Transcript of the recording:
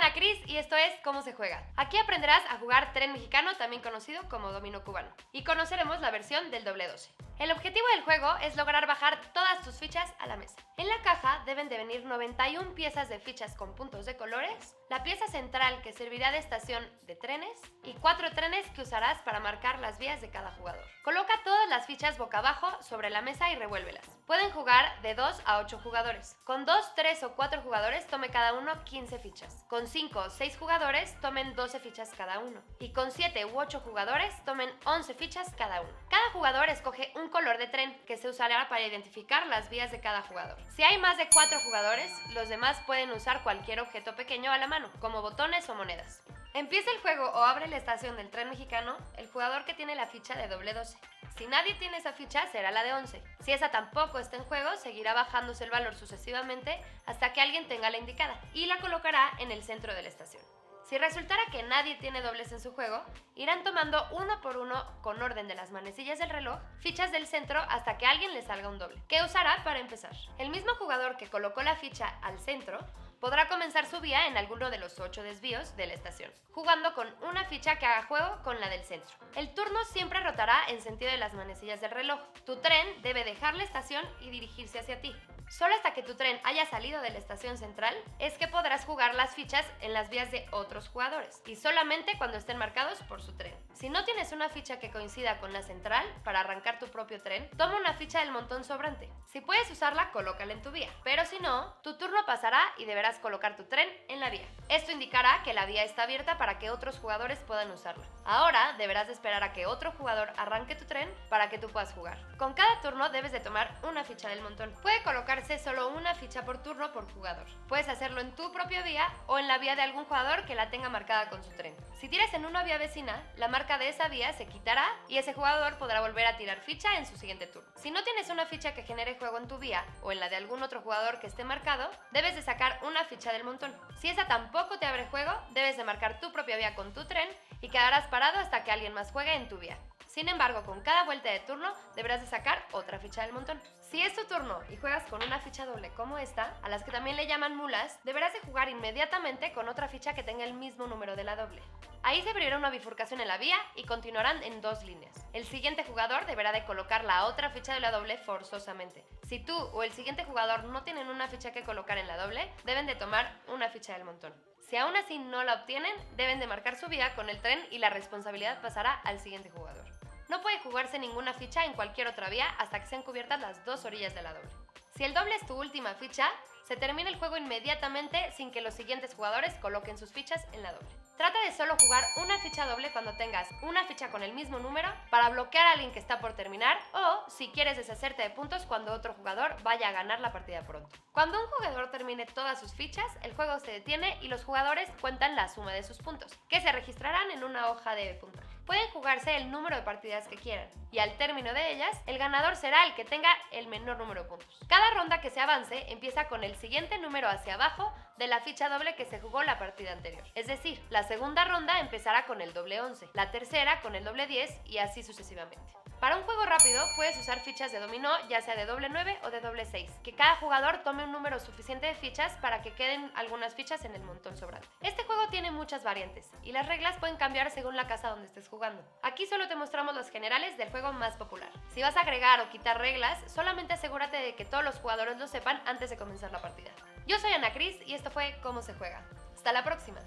Ana Cris y esto es Cómo se juega. Aquí aprenderás a jugar tren mexicano, también conocido como dominó cubano, y conoceremos la versión del doble 12. El objetivo del juego es lograr bajar todas tus fichas a la mesa. En la caja deben de venir 91 piezas de fichas con puntos de colores, la pieza central que servirá de estación de trenes y 4 trenes que usarás para marcar las vías de cada jugador. Coloca todas las fichas boca abajo sobre la mesa y revuélvelas. Pueden jugar de 2 a 8 jugadores. Con 2, 3 o 4 jugadores tome cada uno 15 fichas. Con 5 o 6 jugadores tomen 12 fichas cada uno. Y con 7 u 8 jugadores tomen 11 fichas cada uno. Cada jugador escoge un color de tren que se usará para identificar las vías de cada jugador. Si hay más de 4 jugadores, los demás pueden usar cualquier objeto pequeño a la mano, como botones o monedas. Empieza el juego o abre la estación del tren mexicano el jugador que tiene la ficha de doble 12. Si nadie tiene esa ficha, será la de 11. Si esa tampoco está en juego, seguirá bajándose el valor sucesivamente hasta que alguien tenga la indicada y la colocará en el centro de la estación. Si resultara que nadie tiene dobles en su juego, irán tomando uno por uno, con orden de las manecillas del reloj, fichas del centro hasta que a alguien le salga un doble, que usará para empezar. El mismo jugador que colocó la ficha al centro podrá comenzar su vía en alguno de los 8 desvíos de la estación, jugando con una ficha que haga juego con la del centro. El turno siempre rotará en sentido de las manecillas del reloj. Tu tren debe dejar la estación y dirigirse hacia ti. Solo hasta que tu tren haya salido de la estación central es que podrás jugar las fichas en las vías de otros jugadores, y solamente cuando estén marcados por su tren. Si no tienes una ficha que coincida con la central para arrancar tu propio tren, toma una ficha del montón sobrante. Si puedes usarla, colócala en tu vía, pero si no, tu turno pasará y deberás colocar tu tren en la vía. Esto indicará que la vía está abierta para que otros jugadores puedan usarla. Ahora deberás de esperar a que otro jugador arranque tu tren para que tú puedas jugar. Con cada turno debes de tomar una ficha del montón. Puede colocarse solo una ficha por turno por jugador. Puedes hacerlo en tu propia vía o en la vía de algún jugador que la tenga marcada con su tren. Si tiras en una vía vecina, la marca de esa vía se quitará y ese jugador podrá volver a tirar ficha en su siguiente turno. Si no tienes una ficha que genere juego en tu vía o en la de algún otro jugador que esté marcado, debes de sacar una ficha del montón. Si esa tampoco te abre juego, debes de marcar tu propia vía con tu tren y quedarás parado hasta que alguien más juegue en tu vía. Sin embargo, con cada vuelta de turno deberás de sacar otra ficha del montón. Si es tu turno y juegas con una ficha doble como esta, a las que también le llaman mulas, deberás de jugar inmediatamente con otra ficha que tenga el mismo número de la doble. Ahí se abrirá una bifurcación en la vía y continuarán en 2 líneas. El siguiente jugador deberá de colocar la otra ficha de la doble forzosamente. Si tú o el siguiente jugador no tienen una ficha que colocar en la doble, deben de tomar una ficha del montón. Si aún así no la obtienen, deben de marcar su vía con el tren y la responsabilidad pasará al siguiente jugador. No puede jugarse ninguna ficha en cualquier otra vía hasta que sean cubiertas las 2 orillas de la doble. Si el doble es tu última ficha, se termina el juego inmediatamente sin que los siguientes jugadores coloquen sus fichas en la doble. Trata de solo jugar una ficha doble cuando tengas una ficha con el mismo número para bloquear a alguien que está por terminar, o si quieres deshacerte de puntos cuando otro jugador vaya a ganar la partida pronto. Cuando un jugador termine todas sus fichas, el juego se detiene y los jugadores cuentan la suma de sus puntos, que se registrarán en una hoja de puntaje. Pueden jugarse el número de partidas que quieran, y al término de ellas, el ganador será el que tenga el menor número de puntos. Cada ronda que se avance empieza con el siguiente número hacia abajo de la ficha doble que se jugó la partida anterior. Es decir, la segunda ronda empezará con el doble 11, la tercera con el doble 10 y así sucesivamente. Para un juego rápido puedes usar fichas de dominó, ya sea de doble 9 o de doble 6, que cada jugador tome un número suficiente de fichas para que queden algunas fichas en el montón sobrante. Este juego tiene muchas variantes y las reglas pueden cambiar según la casa donde estés jugando. Aquí solo te mostramos los generales del juego más popular. Si vas a agregar o quitar reglas, solamente asegúrate de que todos los jugadores lo sepan antes de comenzar la partida. Yo soy Ana Cris y esto fue Cómo se juega. Hasta la próxima.